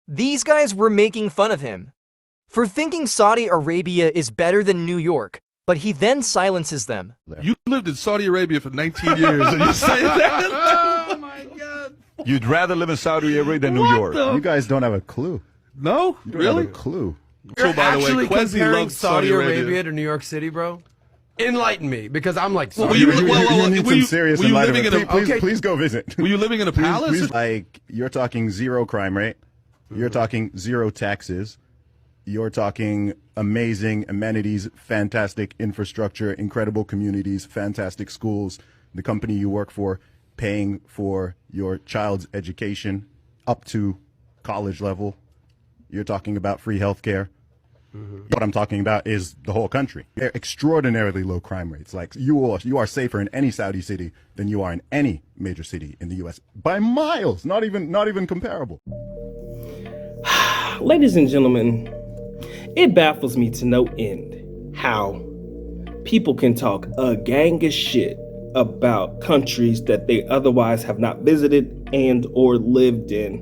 These guys were making fun of him for thinking Saudi Arabia is better than New York, but he then silences them. You lived in Saudi Arabia for 19 years and you say that? Oh my God. You'd rather live in Saudi Arabia than New York. You guys don't have a clue. No? You don't Really? have a clue. You're So, by the way, actually Quincy comparing loves Saudi Saudi Arabia Arabia to New York City, bro? Enlighten me, because I'm like, Well, Saudi you- Arabia. well, You need were some you- serious were you enlightenment. living in a- Please, okay. please go visit. Were you living in a palace? Please, like, you're talking zero crime rate. You're talking zero taxes. You're talking amazing amenities, fantastic infrastructure, incredible communities, fantastic schools. The company you work for paying for your child's education up to college level. You're talking about free healthcare. What I'm talking about is the whole country. Extraordinarily low crime rates. Like you are safer in any Saudi city than you are in any major city in the U.S. by miles. Not even comparable. Ladies and gentlemen, it baffles me to no end how people can talk a gang of shit about countries that they otherwise have not visited and or lived in,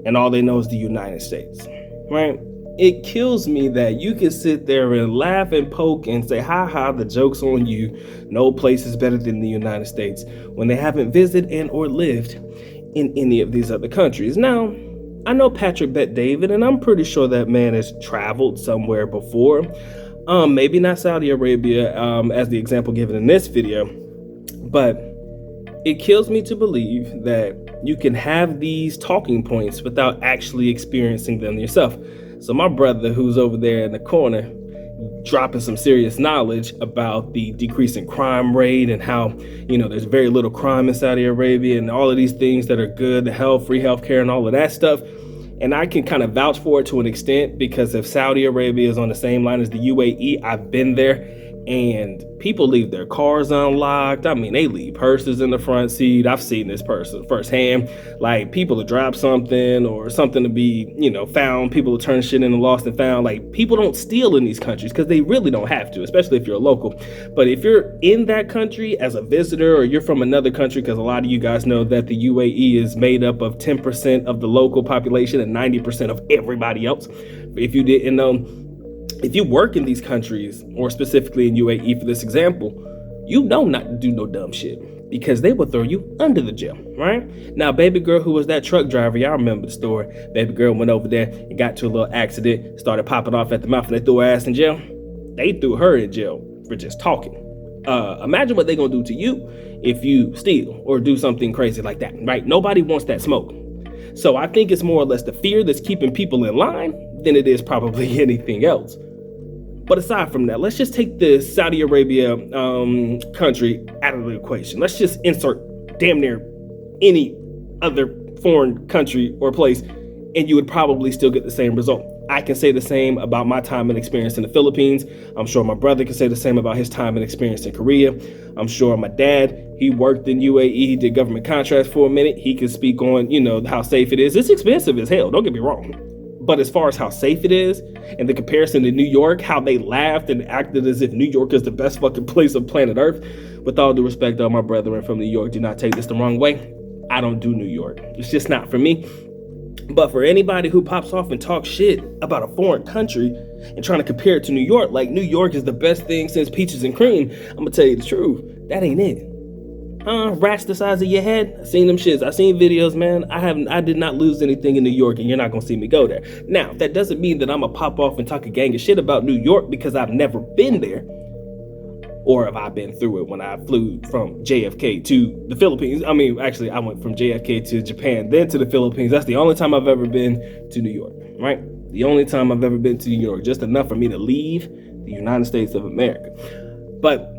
and all they know is the United States, right? It kills me that you can sit there and laugh and poke and say, ha ha, the joke's on you. No place is better than the United States, when they haven't visited and or lived in any of these other countries. Now, I know Patrick Bet David, and I'm pretty sure that man has traveled somewhere before. Maybe not Saudi Arabia, as the example given in this video, but it kills me to believe that you can have these talking points without actually experiencing them yourself. So my brother, who's over there in the corner, dropping some serious knowledge about the decrease in crime rate and how, there's very little crime in Saudi Arabia and all of these things that are good, the health, free healthcare and all of that stuff. And I can kind of vouch for it to an extent, because if Saudi Arabia is on the same line as the UAE, I've been there, and people leave their cars unlocked. I mean, they leave purses in the front seat. I've seen this person firsthand. Like, people to drop something or something to be, found. People to turn shit in and lost and found. Like, people don't steal in these countries because they really don't have to, especially if you're a local. But if you're in that country as a visitor, or you're from another country, because a lot of you guys know that the UAE is made up of 10% of the local population and 90% of everybody else. If you didn't know, if you work in these countries, or specifically in UAE for this example, you know not to do no dumb shit, because they will throw you under the jail, right? Now, baby girl who was that truck driver, y'all remember the story. Baby girl went over there and got to a little accident, started popping off at the mouth, and they threw her ass in jail. They threw her in jail for just talking. Imagine what they're gonna do to you if you steal or do something crazy like that, right? Nobody wants that smoke. So I think it's more or less the fear that's keeping people in line than it is probably anything else. But aside from that, let's just take the Saudi Arabia country out of the equation. Let's just insert damn near any other foreign country or place, and you would probably still get the same result. I can say the same about my time and experience in the Philippines. I'm sure my brother can say the same about his time and experience in Korea. I'm sure my dad, he worked in UAE, he did government contracts for a minute. He can speak on, how safe it is. It's expensive as hell, don't get me wrong. But as far as how safe it is, and the comparison to New York, how they laughed and acted as if New York is the best fucking place on planet Earth. With all due respect, though, my brethren from New York, do not take this the wrong way. I don't do New York. It's just not for me. But for anybody who pops off and talks shit about a foreign country and trying to compare it to New York, like New York is the best thing since peaches and cream, I'm gonna tell you the truth. That ain't it. Rats the size of your head. I seen them shits. I seen videos, man. I did not lose anything in New York, and you're not gonna see me go there. Now, that doesn't mean that I'm gonna pop off and talk a gang of shit about New York because I've never been there. Or have I been through it when I flew from JFK to the Philippines? I mean, actually, I went from JFK to Japan, then to the Philippines. That's the only time I've ever been to New York, right? The only time I've ever been to New York, just enough for me to leave the United States of America. But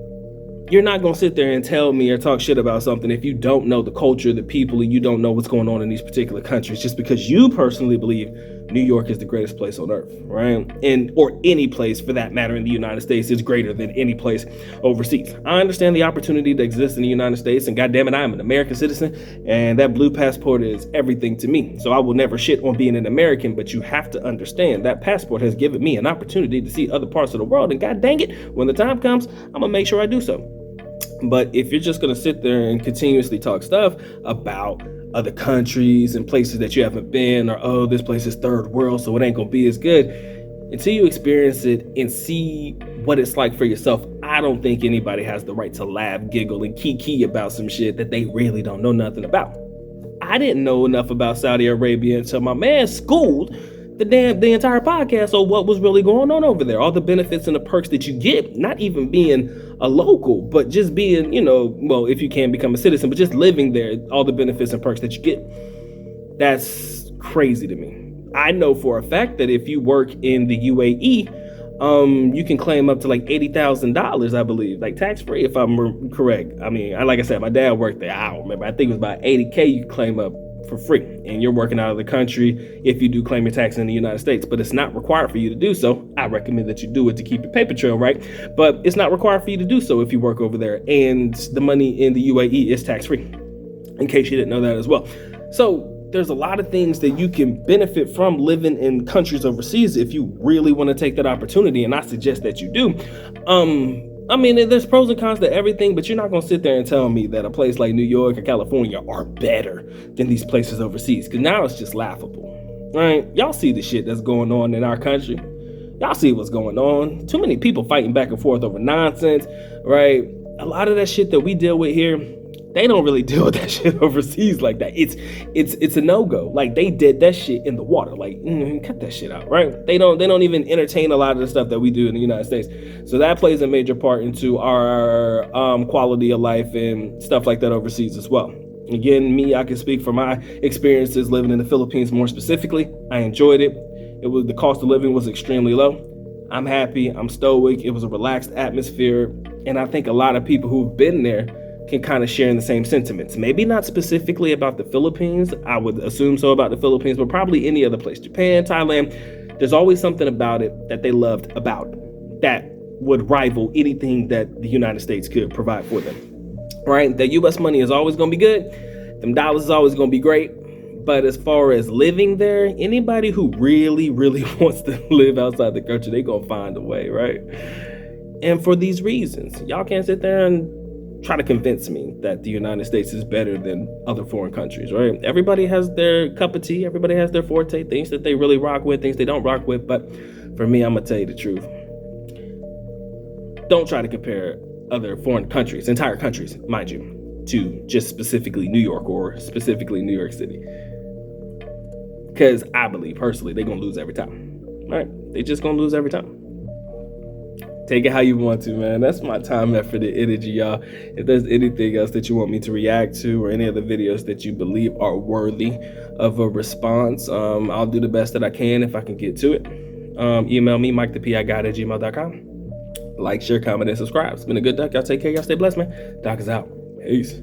you're not going to sit there and tell me or talk shit about something if you don't know the culture, the people, and you don't know what's going on in these particular countries, just because you personally believe New York is the greatest place on earth, right? Or any place for that matter in the United States is greater than any place overseas. I understand the opportunity that exists in the United States, and goddamn it, I am an American citizen, and that blue passport is everything to me. So I will never shit on being an American, but you have to understand that passport has given me an opportunity to see other parts of the world, and god dang it, when the time comes, I'm gonna make sure I do so. But if you're just going to sit there and continuously talk stuff about other countries and places that you haven't been, or oh, this place is third world, so it ain't gonna be as good. Until you experience it and see what it's like for yourself, I don't think anybody has the right to laugh, giggle, and kiki about some shit that they really don't know nothing about. I didn't know enough about Saudi Arabia until my man schooled the entire podcast on what was really going on over there, all the benefits and the perks that you get, not even being a local, but just being, well, if you can become a citizen, but just living there, all the benefits and perks that you get. That's crazy to me. I know for a fact that if you work in the UAE, you can claim up to like $80,000, I believe, like tax-free, if I'm correct. I mean, like I said, my dad worked there. I don't remember. I think it was about $80K you claim up for free, and you're working out of the country if you do claim your tax in the United States, but it's not required for you to do so. I recommend that you do it to keep your paper trail right, but it's not required for you to do so if you work over there, and the money in the UAE is tax-free, in case you didn't know that as well. So there's a lot of things that you can benefit from living in countries overseas if you really want to take that opportunity, and I suggest that you do. I mean, there's pros and cons to everything, but you're not going to sit there and tell me that a place like New York or California are better than these places overseas, because now it's just laughable, right? Y'all see the shit that's going on in our country. Y'all see what's going on. Too many people fighting back and forth over nonsense, right? A lot of that shit that we deal with here, they don't really deal with that shit overseas like that. It's a no-go. Like, they did that shit in the water. Like, cut that shit out, right? They don't even entertain a lot of the stuff that we do in the United States. So that plays a major part into our quality of life and stuff like that overseas as well. Again, I can speak for my experiences living in the Philippines more specifically. I enjoyed it. The cost of living was extremely low. I'm happy. I'm stoic. It was a relaxed atmosphere. And I think a lot of people who've been there can kind of share in the same sentiments. Maybe not specifically about the Philippines. I would assume so about the Philippines, but probably any other place. Japan, Thailand. There's always something about it that they loved about that would rival anything that the United States could provide for them. Right? The US money is always going to be good. Them dollars is always going to be great. But as far as living there, anybody who really, really wants to live outside the country, they're going to find a way, right? And for these reasons, y'all can't sit there and try to convince me that the United States is better than other foreign countries, right? Everybody has their cup of tea. Everybody has their forte, things that they really rock with, things they don't rock with. But for me, I'm going to tell you the truth. Don't try to compare other foreign countries, entire countries, mind you, to just specifically New York or specifically New York City. Because I believe, personally, they're going to lose every time, right? They just going to lose every time. Take it how you want to, man. That's my time, effort, and energy, y'all. If there's anything else that you want me to react to or any other videos that you believe are worthy of a response, I'll do the best that I can if I can get to it. Email me, MikeThePIGuy@gmail.com. Like, share, comment, and subscribe. It's been a good duck. Y'all take care. Y'all stay blessed, man. Doc is out. Peace.